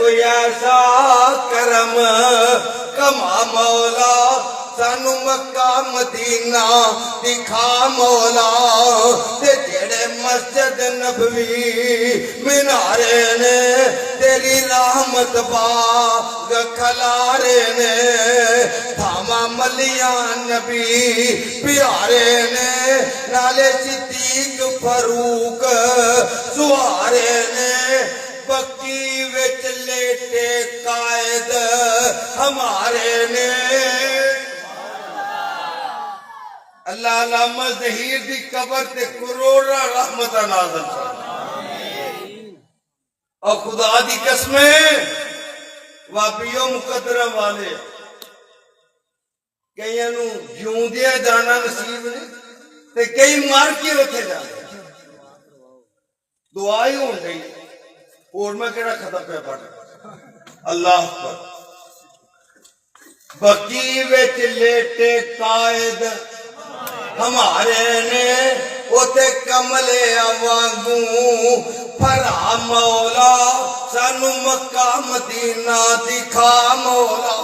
کوئی ایسا کرم کما مولا سانو مکہ مدینہ دکھا مولا تے جڑے مسجد نبوی مینارے نے تیری رحمت باغ کھلارے نے تھاما ملیاں نبی پیارے نے نالے صدیق فاروق سوارے نے بکی وچ لیٹے قائد ہمارے نے اللہ علامہ ظہیر دی قبر تے کروڑا رحمت نازل فرمائے اور خدا دی قسمیں وابیوں مقدرہ والے کئی انہوں جون دیا جانا نصیب نے تے کئی مار کے رکھے جانے دعائی ہوں گئی اور میں کہنا ختم پہ پڑھ اللہ پر بکی وچ لیٹے قائد ہمارے نے اوتے کملے وانگوں پھرا مولا سانو مکہ مدینہ دکھا مولا